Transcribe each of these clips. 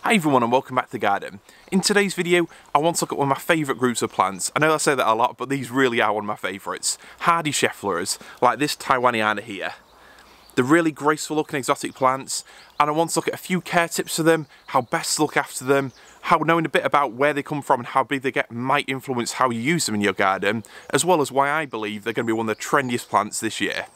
Hi everyone and welcome back to the garden. In today's video I want to look at one of my favourite groups of plants. I know I say that a lot, but these really are one of my favourites. Hardy Scheffleras, like this Taiwaniana here. They're really graceful looking exotic plants, and I want to look at a few care tips for them, how best to look after them, how knowing a bit about where they come from and how big they get might influence how you use them in your garden, as well as why I believe they're going to be one of the trendiest plants this year.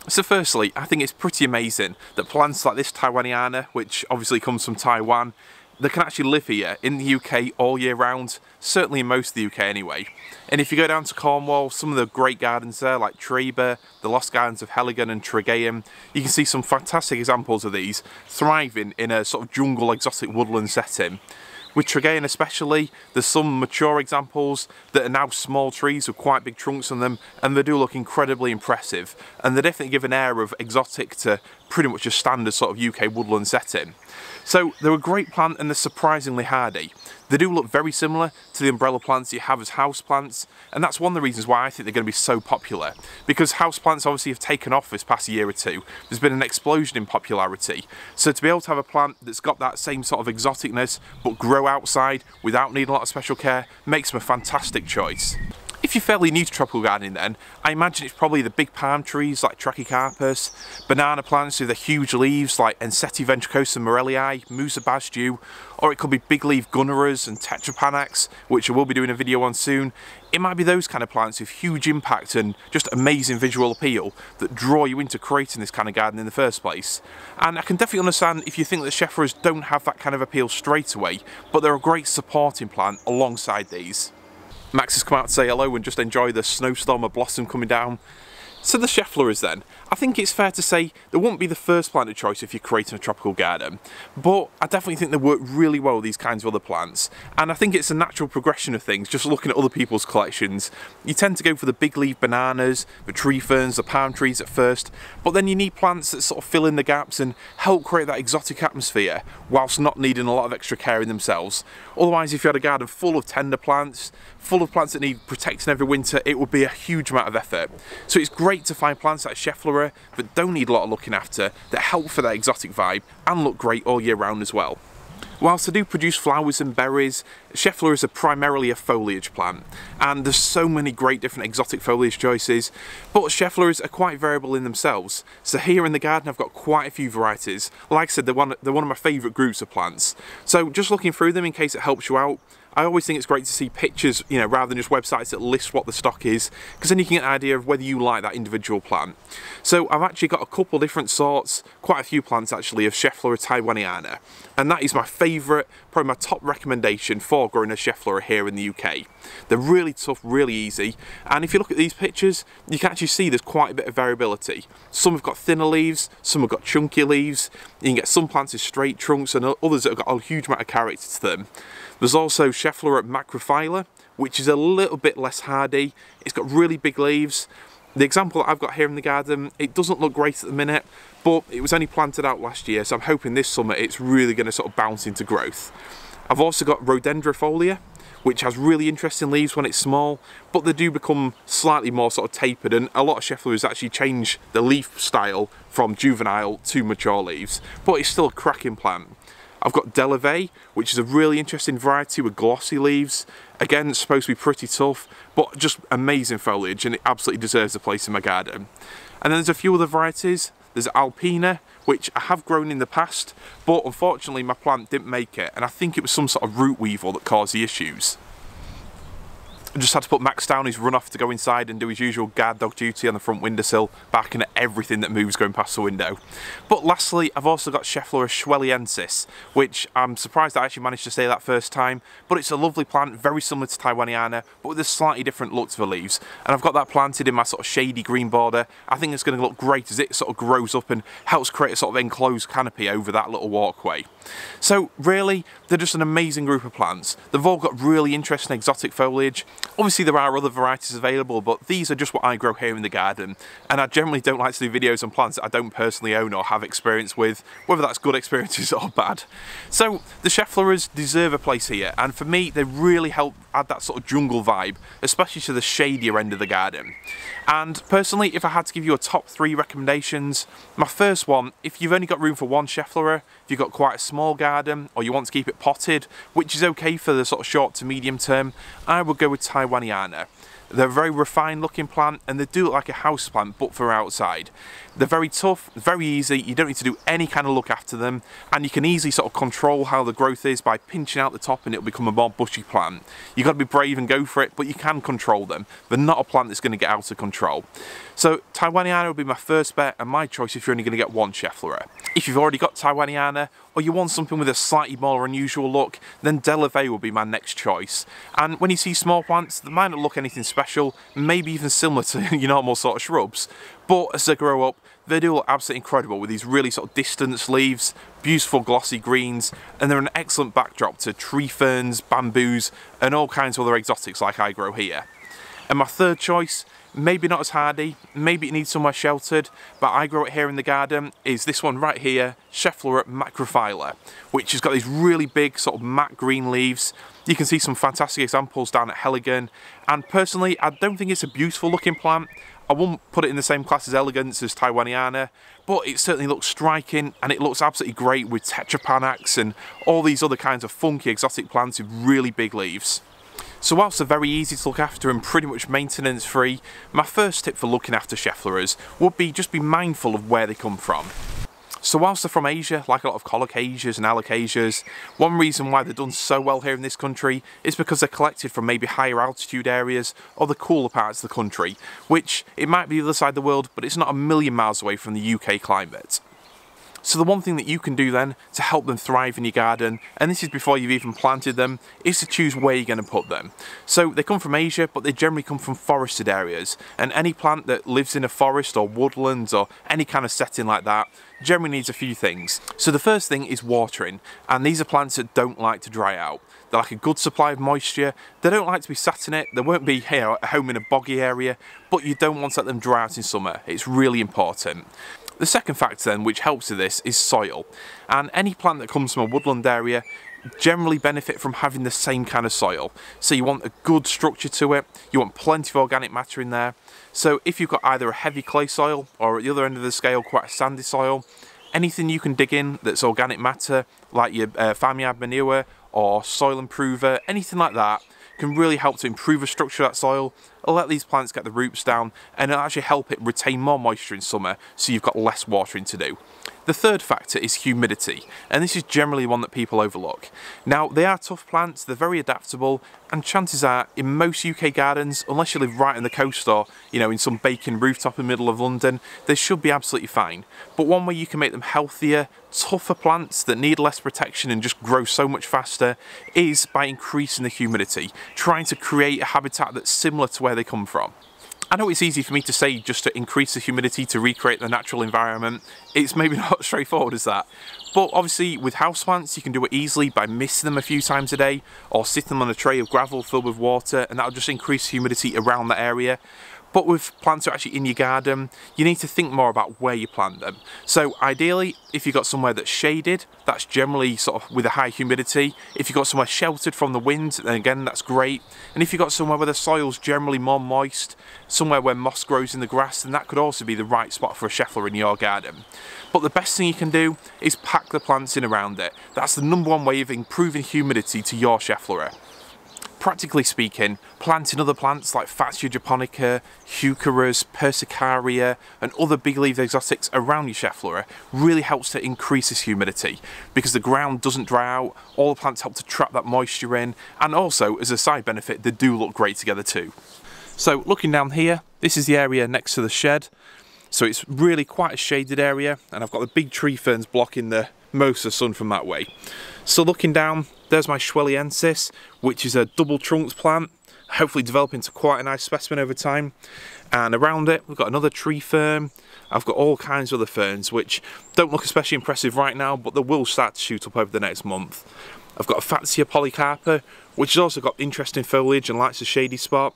So firstly, I think it's pretty amazing that plants like this Taiwaniana, which obviously comes from Taiwan, they can actually live here in the UK all year round, certainly in most of the UK anyway. And if you go down to Cornwall, some of the great gardens there like Treba, the Lost Gardens of Heligan and Tregeum, you can see some fantastic examples of these thriving in a sort of jungle exotic woodland setting. With Tregeum especially, there's some mature examples that are now small trees with quite big trunks on them, and they do look incredibly impressive, and they definitely give an air of exotic to pretty much a standard sort of UK woodland setting. So they're a great plant and they're surprisingly hardy. They do look very similar to the umbrella plants you have as houseplants, and that's one of the reasons why I think they're going to be so popular. Because houseplants obviously have taken off this past year or two. There's been an explosion in popularity. So to be able to have a plant that's got that same sort of exoticness but grow outside without needing a lot of special care makes them a fantastic choice. If you're fairly new to tropical gardening then, I imagine it's probably the big palm trees like Trachycarpus, banana plants with the huge leaves like Ensete ventricosa morellii, Musa basdew, or it could be big leaf gunneras and Tetrapanax, which I will be doing a video on soon. It might be those kind of plants with huge impact and just amazing visual appeal that draw you into creating this kind of garden in the first place. And I can definitely understand if you think that Scheffleras don't have that kind of appeal straight away, but they're a great supporting plant alongside these. Max has come out to say hello and just enjoy the snowstorm of blossom coming down. So the Scheffleras then, I think it's fair to say they won't be the first plant of choice if you're creating a tropical garden, but I definitely think they work really well with these kinds of other plants, and I think it's a natural progression of things. Just looking at other people's collections, you tend to go for the big leaf bananas, the tree ferns, the palm trees at first, but then you need plants that sort of fill in the gaps and help create that exotic atmosphere whilst not needing a lot of extra care in themselves. Otherwise, if you had a garden full of tender plants, full of plants that need protecting every winter, it would be a huge amount of effort. So it's great to find plants like Schefflera that don't need a lot of looking after, that help for that exotic vibe and look great all year round as well. Whilst they do produce flowers and berries, Scheffleras are primarily a foliage plant, and there's so many great different exotic foliage choices, but Scheffleras are quite variable in themselves. So here in the garden I've got quite a few varieties. Like I said, they're one of my favourite groups of plants. So just looking through them in case it helps you out, I always think it's great to see pictures, you know, rather than just websites that list what the stock is, because then you can get an idea of whether you like that individual plant. So I've actually got a couple different sorts, quite a few plants actually, of Schefflera Taiwaniana, and that is my favourite, probably my top recommendation for growing a Schefflera here in the UK. They're really tough, really easy, and if you look at these pictures, you can actually see there's quite a bit of variability. Some have got thinner leaves, some have got chunky leaves, you can get some plants with straight trunks and others that have got a huge amount of character to them. There's also Schefflera Macrophylla, which is a little bit less hardy. It's got really big leaves. The example that I've got here in the garden, it doesn't look great at the minute, but it was only planted out last year, so I'm hoping this summer it's really going to sort of bounce into growth. I've also got Rhododendrifolia, which has really interesting leaves when it's small, but they do become slightly more sort of tapered, and a lot of Scheffleras actually change the leaf style from juvenile to mature leaves, but it's still a cracking plant. I've got Delavayi, which is a really interesting variety with glossy leaves. Again, it's supposed to be pretty tough, but just amazing foliage, and it absolutely deserves a place in my garden. And then there's a few other varieties. There's Alpina, which I have grown in the past, but unfortunately my plant didn't make it, and I think it was some sort of root weevil that caused the issues. I just had to put Max down his run off to go inside and do his usual guard dog duty on the front windowsill, barking at everything that moves going past the window. But lastly, I've also got Scheffleras Schweliensis, which I'm surprised I actually managed to say that first time, but it's a lovely plant, very similar to Taiwaniana, but with a slightly different look to the leaves. And I've got that planted in my sort of shady green border. I think it's going to look great as it sort of grows up and helps create a sort of enclosed canopy over that little walkway. So really, they're just an amazing group of plants. They've all got really interesting exotic foliage. Obviously there are other varieties available, but these are just what I grow here in the garden. And I generally don't like to do videos on plants that I don't personally own or have experience with, whether that's good experiences or bad. So the Scheffleras deserve a place here, and for me they really help add that sort of jungle vibe, especially to the shadier end of the garden. And personally, if I had to give you a top 3 recommendations, my first one, if you've only got room for one Schefflera, if you've got quite a small garden or you want to keep it potted, which is okay for the sort of short to medium term, I would go with Taiwaniana. They're a very refined looking plant, and they do look like a house plant but for outside. They're very tough, very easy, you don't need to do any kind of look after them, and you can easily sort of control how the growth is by pinching out the top and it'll become a more bushy plant. You've got to be brave and go for it, but you can control them. They're not a plant that's going to get out of control. So Taiwaniana would be my first bet and my choice if you're only going to get one Schefflera. If you've already got Taiwaniana, or you want something with a slightly more unusual look, then Delavayi will be my next choice. And when you see small plants, they might not look anything special, maybe even similar to your normal sort of shrubs, but as they grow up, they do look absolutely incredible with these really sort of distance leaves, beautiful glossy greens, and they're an excellent backdrop to tree ferns, bamboos, and all kinds of other exotics like I grow here. And my third choice, maybe not as hardy, maybe it needs somewhere sheltered, but I grow it here in the garden, is this one right here, Schefflera Macrophylla, which has got these really big sort of matte green leaves. You can see some fantastic examples down at Helligan, and personally I don't think it's a beautiful looking plant. I wouldn't put it in the same class as elegance as Taiwaniana, but it certainly looks striking, and it looks absolutely great with Tetrapanax and all these other kinds of funky exotic plants with really big leaves. So whilst they're very easy to look after and pretty much maintenance free, my first tip for looking after Scheffleras would be just be mindful of where they come from. So whilst they're from Asia, like a lot of colocasias and alocasias, one reason why they're done so well here in this country is because they're collected from maybe higher altitude areas or the cooler parts of the country, which it might be the other side of the world, but it's not a million miles away from the UK climate. So the one thing that you can do then to help them thrive in your garden, and this is before you've even planted them, is to choose where you're going to put them. So they come from Asia, but they generally come from forested areas, and any plant that lives in a forest or woodlands or any kind of setting like that generally needs a few things. So the first thing is watering, and these are plants that don't like to dry out. They like a good supply of moisture, they don't like to be sat in it, they won't be here at home in a boggy area, but you don't want to let them dry out in summer. It's really important. The second factor then, which helps with this, is soil. And any plant that comes from a woodland area generally benefit from having the same kind of soil. So you want a good structure to it, you want plenty of organic matter in there. So if you've got either a heavy clay soil or at the other end of the scale quite a sandy soil, anything you can dig in that's organic matter, like your farmyard manure or soil improver, anything like that, can really help to improve the structure of that soil, let these plants get the roots down, and it'll actually help it retain more moisture in summer, so you've got less watering to do. The third factor is humidity, and this is generally one that people overlook. Now, they are tough plants, they're very adaptable, and chances are, in most UK gardens, unless you live right on the coast or, you know, in some baking rooftop in the middle of London, they should be absolutely fine. But one way you can make them healthier, tougher plants that need less protection and just grow so much faster is by increasing the humidity, trying to create a habitat that's similar to where they come from. I know it's easy for me to say just to increase the humidity to recreate the natural environment. It's maybe not as straightforward as that. But obviously with houseplants you can do it easily by misting them a few times a day or sitting them on a tray of gravel filled with water, and that'll just increase humidity around that area. But with plants that are actually in your garden, you need to think more about where you plant them. So ideally, if you've got somewhere that's shaded, that's generally sort of with a high humidity. If you've got somewhere sheltered from the wind, then again, that's great. And if you've got somewhere where the soil's generally more moist, somewhere where moss grows in the grass, then that could also be the right spot for a Schefflera in your garden. But the best thing you can do is pack the plants in around it. That's the #1 way of improving humidity to your Schefflera. Practically speaking, planting other plants like Fatsia Japonica, Scheffleras, Persicaria and other big leaf exotics around your Schefflera really helps to increase this humidity, because the ground doesn't dry out, all the plants help to trap that moisture in, and also as a side benefit they do look great together too. So looking down here, this is the area next to the shed, so it's really quite a shaded area, and I've got the big tree ferns blocking most of the sun from that way. So looking down, there's my Schweliensis, which is a double trunked plant. hopefully develop into quite a nice specimen over time. And around it we've got another tree fern. I've got all kinds of other ferns which don't look especially impressive right now, but they will start to shoot up over the next month. I've got a Fatsia Japonica, which has also got interesting foliage and likes a shady spot,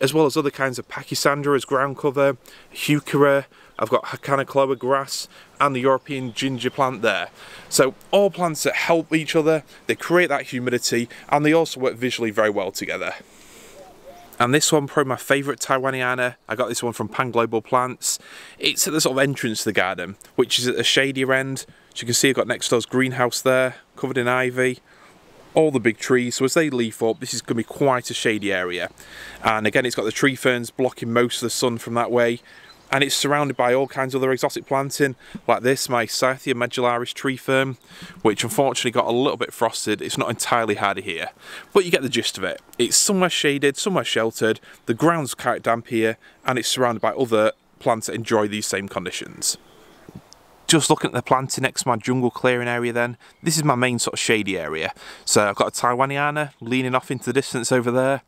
as well as other kinds of Pachysandra as ground cover, Heuchera. I've got Hacanacloa grass and the European ginger plant there. So all plants that help each other, they create that humidity, and they also work visually very well together. And this one, probably my favourite Taiwaniana. I got this one from Pan Global Plants. It's at the sort of entrance to the garden, which is at the shadier end. As you can see, I've got next door's greenhouse there, covered in ivy. All the big trees, so as they leaf up, this is going to be quite a shady area. And again, it's got the tree ferns blocking most of the sun from that way. And it's surrounded by all kinds of other exotic planting, like this, my Scythia medullaris tree fern, which unfortunately got a little bit frosted. It's not entirely hardy here, but you get the gist of it. It's somewhere shaded, somewhere sheltered, the ground's quite damp here, and it's surrounded by other plants that enjoy these same conditions. Just looking at the planting next to my jungle clearing area then, this is my main sort of shady area. So I've got a Taiwaniana leaning off into the distance over there.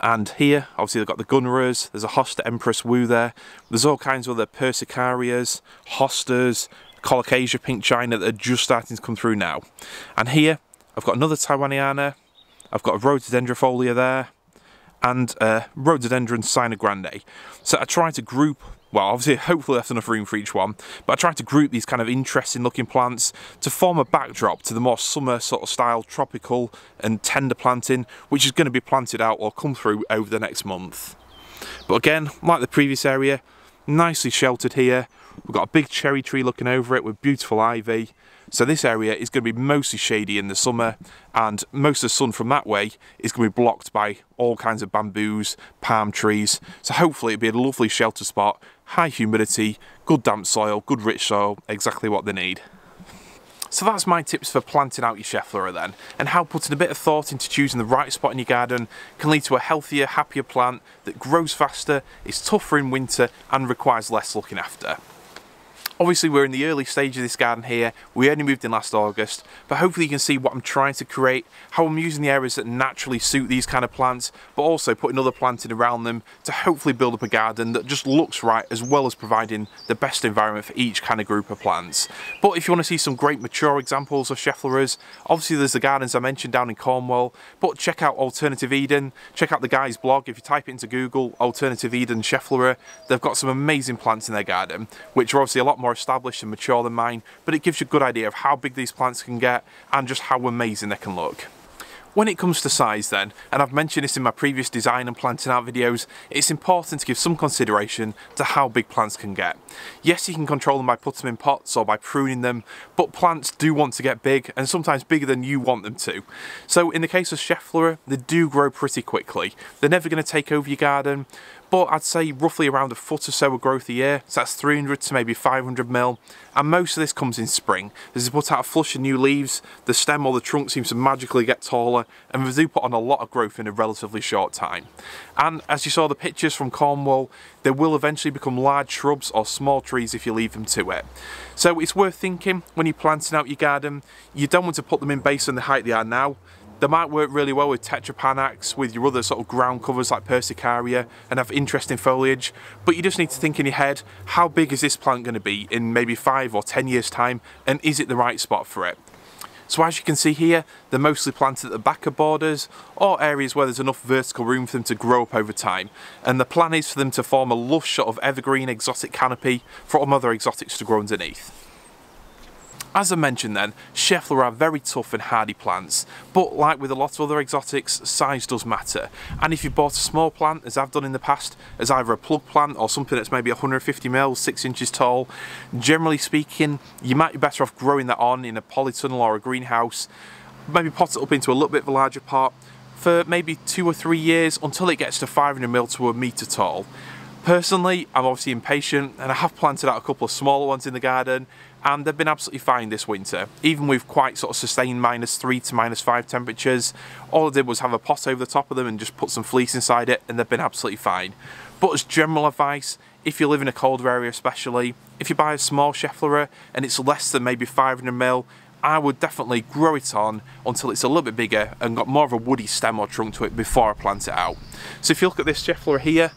And here, obviously they've got the Gunneras, there's a Hosta Empress Wu there. There's all kinds of other Persicarias, Hostas, Colocasia Pink China that are just starting to come through now. And here, I've got another Taiwaniana, I've got a Rhododendrifolia there, and Rhododendron Sina Grande. So I try to group, well obviously hopefully there's enough room for each one, but I try to group these kind of interesting looking plants to form a backdrop to the more summer sort of style tropical and tender planting, which is going to be planted out or come through over the next month. But again, like the previous area, nicely sheltered here. We've got a big cherry tree looking over it with beautiful ivy. So this area is going to be mostly shady in the summer, and most of the sun from that way is going to be blocked by all kinds of bamboos, palm trees. So hopefully it'll be a lovely shelter spot, high humidity, good damp soil, good rich soil, exactly what they need. So that's my tips for planting out your Schefflera then, and how putting a bit of thought into choosing the right spot in your garden can lead to a healthier, happier plant that grows faster, is tougher in winter, and requires less looking after. Obviously we're in the early stage of this garden here, we only moved in last August, but hopefully you can see what I'm trying to create, how I'm using the areas that naturally suit these kind of plants, but also putting other planting around them to hopefully build up a garden that just looks right, as well as providing the best environment for each kind of group of plants. But if you want to see some great mature examples of Scheffleras, obviously there's the gardens I mentioned down in Cornwall, but check out Alternative Eden, check out the guy's blog. If you type it into Google, Alternative Eden Schefflera, they've got some amazing plants in their garden, which are obviously a lot more established and mature than mine, but it gives you a good idea of how big these plants can get and just how amazing they can look. When it comes to size then, and I've mentioned this in my previous design and planting out videos, it's important to give some consideration to how big plants can get. Yes, you can control them by putting them in pots or by pruning them, but plants do want to get big, and sometimes bigger than you want them to. So in the case of Schefflera, they do grow pretty quickly. They're never going to take over your garden, but I'd say roughly around a foot or so of growth a year, so that's 300 to maybe 500 mil, and most of this comes in spring. As they put out a flush of new leaves, the stem or the trunk seems to magically get taller, and they do put on a lot of growth in a relatively short time. And as you saw the pictures from Cornwall, they will eventually become large shrubs or small trees if you leave them to it. So it's worth thinking when you're planting out your garden, you don't want to put them in based on the height they are now. They might work really well with Tetrapanax, with your other sort of ground covers like Persicaria, and have interesting foliage, but you just need to think in your head, how big is this plant going to be in maybe 5 or 10 years time, and is it the right spot for it? So as you can see here, they're mostly planted at the back of borders, or areas where there's enough vertical room for them to grow up over time, and the plan is for them to form a lush sort of evergreen exotic canopy for all other exotics to grow underneath. As I mentioned then, Schefflera are very tough and hardy plants, but like with a lot of other exotics, size does matter. And if you bought a small plant, as I've done in the past, as either a plug plant or something that's maybe 150 mil, 6 inches tall, generally speaking, you might be better off growing that on in a polytunnel or a greenhouse, maybe pot it up into a little bit of a larger pot for maybe 2 or 3 years until it gets to 500 mil to a metre tall. Personally, I'm obviously impatient, and I have planted out a couple of smaller ones in the garden, and they've been absolutely fine this winter, even with quite sort of sustained -3 to -5 temperatures. All I did was have a pot over the top of them and just put some fleece inside it, and they've been absolutely fine. But as general advice, if you live in a colder area especially, if you buy a small Schefflera and it's less than maybe 500 mil, I would definitely grow it on until it's a little bit bigger and got more of a woody stem or trunk to it before I plant it out. So if you look at this Schefflera here,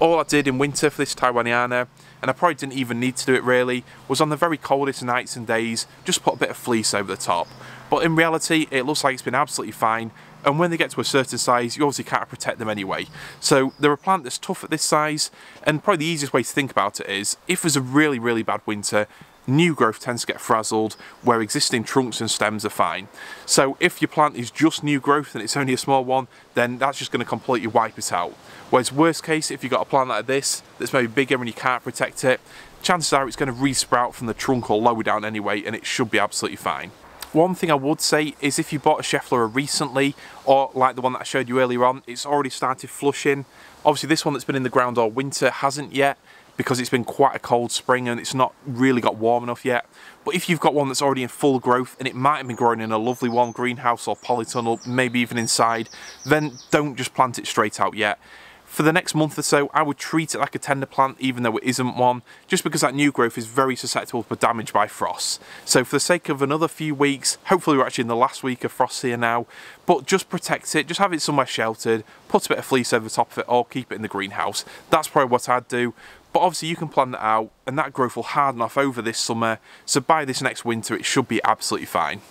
all I did in winter for this Taiwaniana, and I probably didn't even need to do it really, was on the very coldest nights and days, just put a bit of fleece over the top. But in reality, it looks like it's been absolutely fine, and when they get to a certain size, you obviously can't protect them anyway. So they're a plant that's tough at this size, and probably the easiest way to think about it is, if there's a really, really bad winter, new growth tends to get frazzled where existing trunks and stems are fine. So if your plant is just new growth and it's only a small one, then that's just going to completely wipe it out. Whereas worst case, if you've got a plant like this that's maybe bigger and you can't protect it, chances are it's going to re-sprout from the trunk or lower down anyway, and it should be absolutely fine. One thing I would say is if you bought a Schefflera recently, or like the one that I showed you earlier on, it's already started flushing. Obviously this one that's been in the ground all winter hasn't yet, because it's been quite a cold spring and it's not really got warm enough yet. But if you've got one that's already in full growth and it might have been growing in a lovely warm greenhouse or polytunnel, maybe even inside, then don't just plant it straight out yet. For the next month or so, I would treat it like a tender plant, even though it isn't one, just because that new growth is very susceptible to damage by frost. So for the sake of another few weeks, hopefully we're actually in the last week of frost here now, but just protect it, just have it somewhere sheltered, put a bit of fleece over the top of it, or keep it in the greenhouse. That's probably what I'd do. But obviously you can plant that out, and that growth will harden off over this summer, so by this next winter it should be absolutely fine.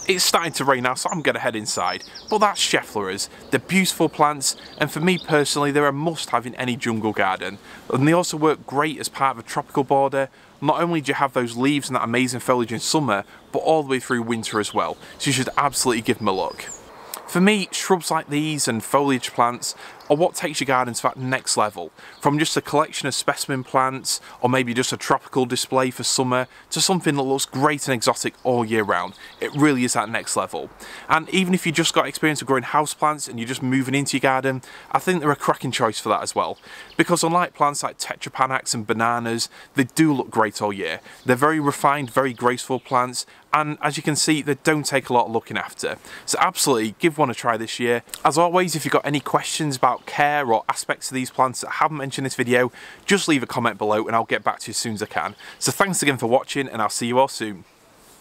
It's starting to rain now, so I'm going to head inside. But that's Scheffleras. They're beautiful plants, and for me personally, they're a must-have in any jungle garden. And they also work great as part of a tropical border. Not only do you have those leaves and that amazing foliage in summer, but all the way through winter as well. So you should absolutely give them a look. For me, shrubs like these and foliage plants are what takes your garden to that next level. From just a collection of specimen plants, or maybe just a tropical display for summer, to something that looks great and exotic all year round. It really is that next level. And even if you just got experience of growing houseplants and you're just moving into your garden, I think they're a cracking choice for that as well. Because unlike plants like Tetrapanax and bananas, they do look great all year. They're very refined, very graceful plants, and as you can see, they don't take a lot of looking after. So absolutely, give one a try this year. As always, if you've got any questions about care or aspects of these plants that I haven't mentioned in this video, just leave a comment below and I'll get back to you as soon as I can. So thanks again for watching, and I'll see you all soon.